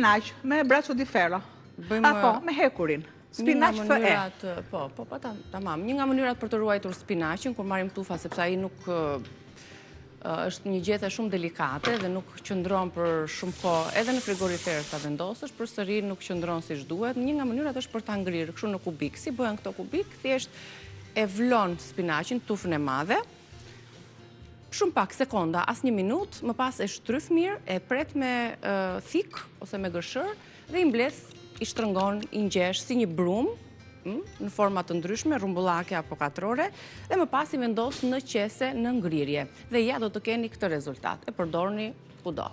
spinaq me braço di ferro. Apo, me hekurin. Spinaq FE. Po, tamam. Një nga mënyrat për të ruajtur spinaqin, kur marrim tufa, sepse ai nuk është një gjete shumë delikate dhe nuk qëndron për shumë kohë, edhe në frigorifer ta vendosësh, përsëri nuk qëndron siç duhet. Një nga mënyrat është për ta ngrirë kështu në kubik. Si bëhen këto kubik? Thjesht e vlon spinaqin, tufën e madhe, shumë pak sekonda, as 1 minutë, më pas e shtrydh mirë, e pret me thik ose me gërshër dhe i mbledh, i shtrëngon, i ngjesh si një brumë, në forma të ndryshme, rumbullake apo katrore, dhe më pas i vendos në qese në ngrirje. Dhe ja do të keni këtë rezultat. E përdorni kudo.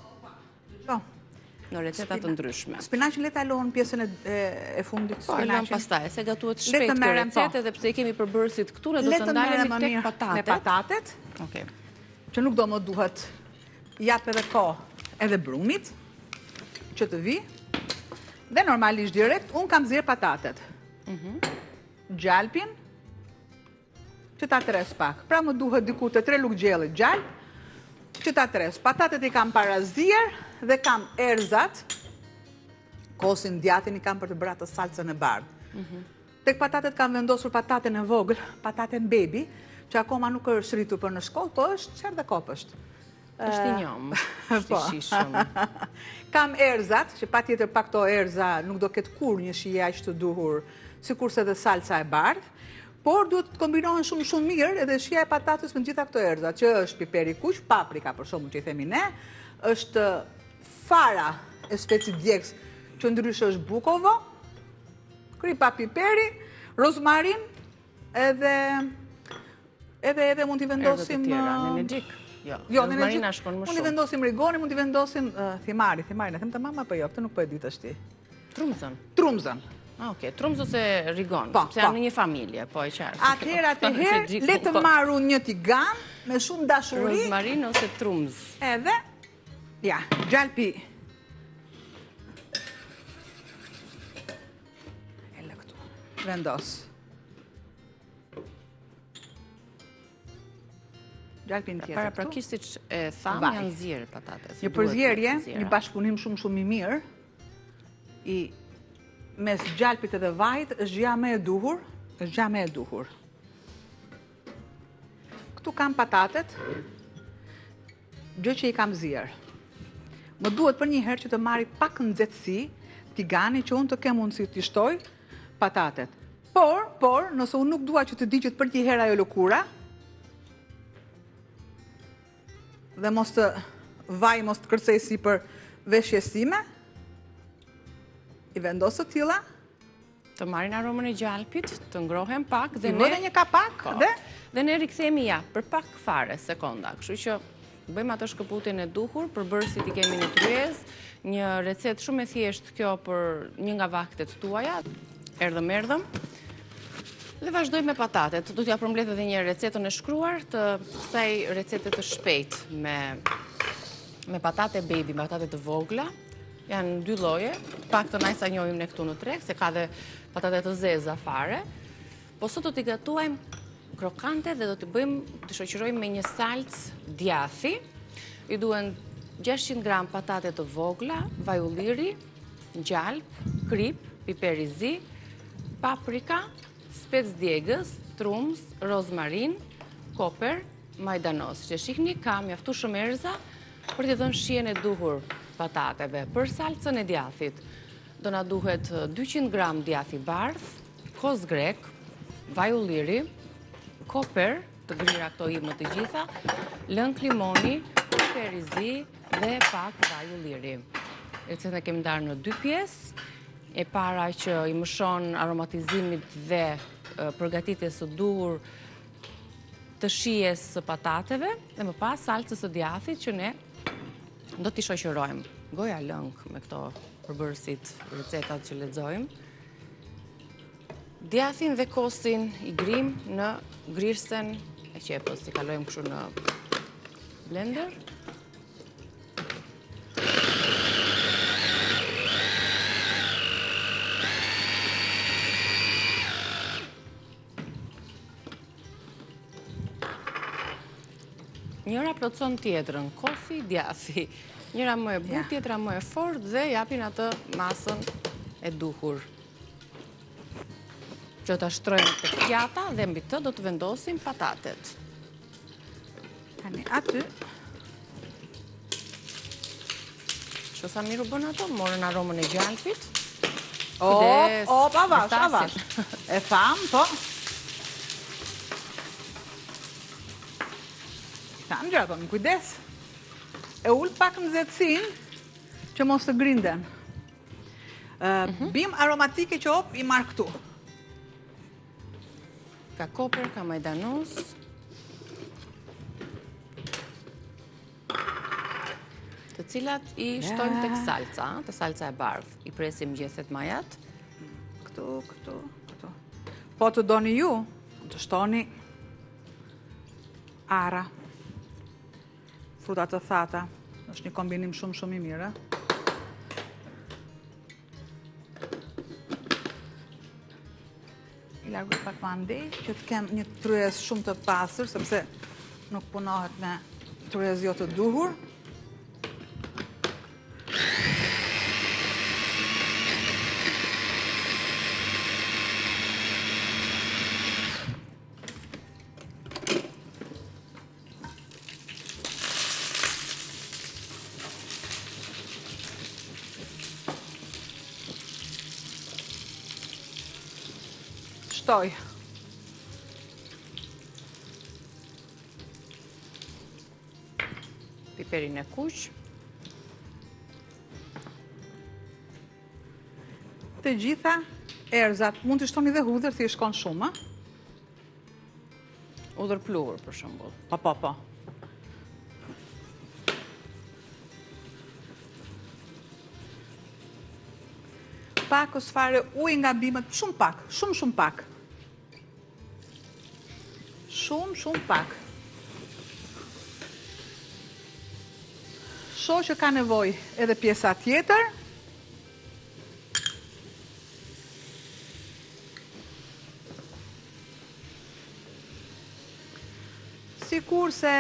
Në receta të ndryshme. Spinaqin le ta lëmë pjesën e fundit të spinaqit. Po, lëm pastaj, se gatuhet shpejt kjo recetë, dhe pse i kemi përbërësit këtu, ne do të ndalemi tek patatet. Me patatet, që nuk do më duhet jap edhe kohë edhe brumit, që të vi, dhe normalisht direkt, unë kam zirë patatet. Gjalpin, që ta tres pak. Pra më duhet diku të 3 lugë gjellë gjalp, që ta tres. Patatet i kam parazier dhe kam erzat, kosin djatin i kam për të bratë salcën e bardhë. Tek patatet kam vendosur pataten e vogël, pataten baby, që akoma nuk është rritur për në shkollë, po është qërë dhe kopësht. është i njom, është i shishëm. Kam erzat, që pa tjetër pak to erza nuk do ketë kur një shija që të duhur, si kurse dhe salca e bardhë, por duhet të kombinohen shumë mirë edhe shija e patatës me gjitha këto erza, që është piperi kuq, paprika për shumë që i themi ne, është fara e speci djegës që ndryshë është bukovo, kripa piperi, rozmarin, edhe mund t'i vendosim... Jo, rozmarina shkon më shumë. Mund t'i vendosim rigoni, mund t'i vendosim thimari, e them të mama, për jo, këtë nuk për e ditë është ti. Trumzën? Trumzën. Oke, trumzë ose rigon, sepse janë në një familje, po e qartë. Atëherë, le të marru një tigan me shumë dashuri. Rozmarin ose trumzë. Edhe, ja, gjalpi. Ele këtu, vendos. Gjalpin tjetër këtu. Para prakisht siç e thamë, janë zjerë patates. Një përzjerje, një bashkëpunim shumë i mirë, i mes gjalpit edhe vajt, është gjëja me e duhur. Këtu kam patatet, gjë që i kam zjerë. Më duhet për një herë që të marri pak nxehtësi, tigani që unë të kem mundësi të shtoj patatet. Por, nëse unë nuk dua që të digjet për një herë ajo lëkura, dhe mos të kërcej si për veshjesime, i vendosë të tila. Të marrin aromën e gjalpit, të ngrohen pak, dhe ne... një kapak, dhe ne rikthehemi për pak fare sekonda. Kështu që bëjmë atë shkëputjen e duhur, përbërësit i kemi në tryez, një recet shumë e thjesht kjo për një nga vaktet tuaja, erdhëm, dhe vazhdojmë me patatet. Do t'ja përmbledh edhe një recetën e shkruar të kësaj recete të shpejt me patate baby, me patate të vogla. Janë 2 lloje, pak të najsa njohim ne këtu në treg, se ka dhe patate të zeza fare. Po sot do t'i gatuajmë krokante dhe do t'i bëjmë, t'i shoqërojmë me një salcë djathi. I duhen 600 gram patate të vogla, vaj ulliri, gjalp, krip, piperi zi, paprika, spec djegës, trumz, rozmarin, koper, majdanos. Që shihni, ka mjaftu shumë erza për t'i dhënë shijen e duhur patateve. Për salcën e djathit, do na duhet 200 gram djathi bardh, koz grek, vaj ulliri, koper, të grira këto i më të gjitha, lëng limoni, piperi zi dhe pak vaj ulliri. Recetën e kemi ndarë në 2 pjesë, e para që i mëshon aromatizimit dhe përgatitjes së duhur të shijes së patateve, dhe më pas salcës së djathit që ne do t'i shoqërojmë. Goja lëng me këto përbërësit recetat që lexojmë. Djathin dhe kosin i grim në grirsen e qepës. I kalojmë kështu në blender. Njëra plotson tjetrën, kosi, djathi. Njëra më e butë, tjetra më e fortë dhe japin atë masën e duhur. Që ta shtrojmë të pjata dhe mbi të do të vendosim patatet. Tani aty. Që sa miru bën ato, morën aromën e gjalpit. Avash. E tham, po. Tham gjë, po, në kujdes. E ullë pak në zetësin që mos të grinden. Bim aromatike që i marrë këtu. Ka koper, ka majdanos. Të cilat i shtojmë tek salca, të salca e bardhë. I presim gjethet majat. Këtu. Po të doni ju, të shtoni ara. Fruta të thata. Është një kombinim shumë i mirë. I largu pak ma ndej, që të kem një tryez shumë të pasër, sepse nuk punohet me tryez jo të duhur. Shtoj. Piperin e kuq. Të gjitha erëzat, mund të shtoni dhe hudhër, thjesht shkon shumë. Hudhër pluhur, për shembull. Po. Pak ose fare ujë nga bimët, shumë pak, shumë pak. Shumë pak. Shoh që ka nevojë edhe pjesa tjetër. Sikur se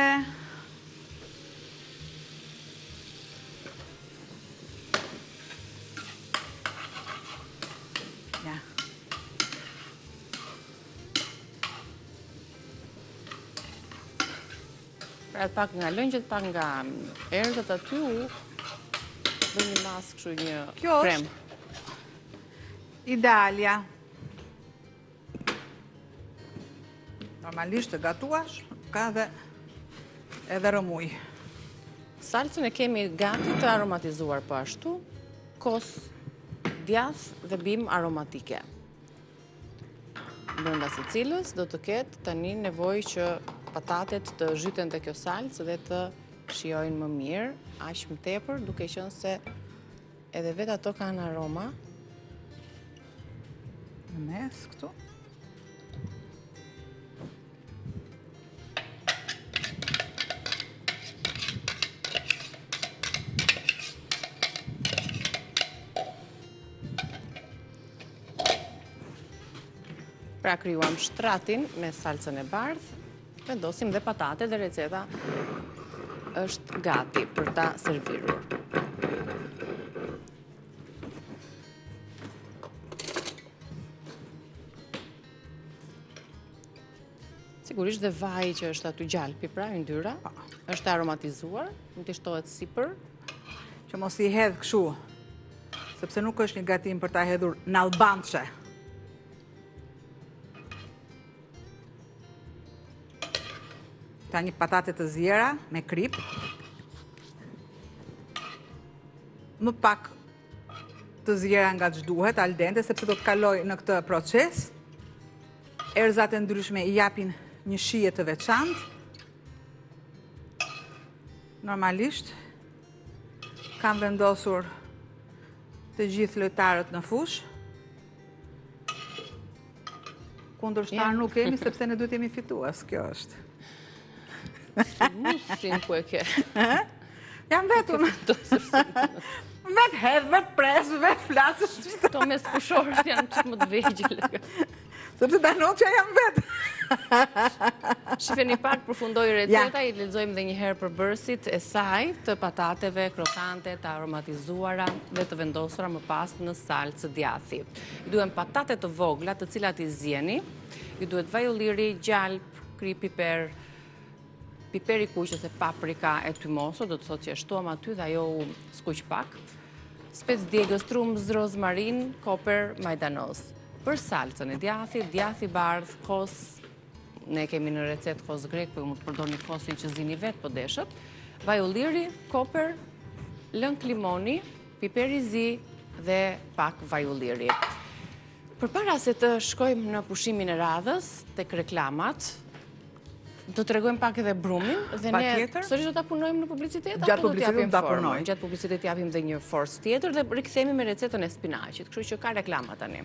Pra pak nga lëngjet, pak nga erëzat aty dhe një masë kështu një krem. Kjo është idealja. Normalisht të gatuash, ka edhe rëmuj. Salcën e kemi gati të aromatizuar po ashtu, kos, djath dhe bim aromatike. Brenda së cilës do të ketë tani nevojë që patatet të zhyten te kjo salcë dhe të shijojnë më mirë, aq më tepër, duke qenë se edhe vetë ato kanë aroma. Në mes këtu. Pra krijuam shtratin me salcën e bardhë, vendosim dhe patate dhe receta është gati për ta servirur. Sigurisht dhe vaji që është aty gjalpi, pra yndyra, është aromatizuar, mund të shtohet sipër. Që mos i hedh kështu, sepse nuk është një gatim për ta hedhur në albançe. Ta një patate të zjera me krip. Më pak të zjera nga që duhet, al dente, sepse do të kaloj në këtë proces. Erëzat e ndryshme i japin një shije të veçantë. Normalisht, kam vendosur të gjithë lojtarët në fush. Kundërshtar nuk kemi, sepse ne duhet jemi fitues, kjo është. Usin ku e ke. Jam vetë unë. Vetë hedh, vetë pres, vetë flasë. To mes fushorët janë që më të vegjile. Sepse banon që jam vetë. Shifeni pak, përfundoj receta, i lexojmë dhe një herë përbërësit e saj të patateve krokante, të aromatizuara dhe të vendosura më pas në salcë djathi. I duhen patate të vogla, të cilat i zjeni, i duhet vaj ulliri, gjalp, kri piper, piper i kuq ose paprika e tymoso, do të thotë që e shtuam aty dhe ajo u skuq pak. Spec djegës, trumz, rozmarin, koper, majdanoz. Për salcën e djathi, djathi bardh, kos, ne kemi në recet kos grek, për mund të përdorni kosin që zini vetë, po deshët. Vaj ulliri, koper, lëng limoni, piper i zi dhe pak vaj ulliri. Përpara se të shkojmë në pushimin e radhës, tek reklamat, do të regojmë pak edhe brumin, dhe ne sërish do të punojmë në publicitet, gjatë publicitet do të punojmë. Gjatë publicitet japim dhe një forcë tjetër dhe rikthehemi me recetën e spinaqit, kështu që ka reklama tani.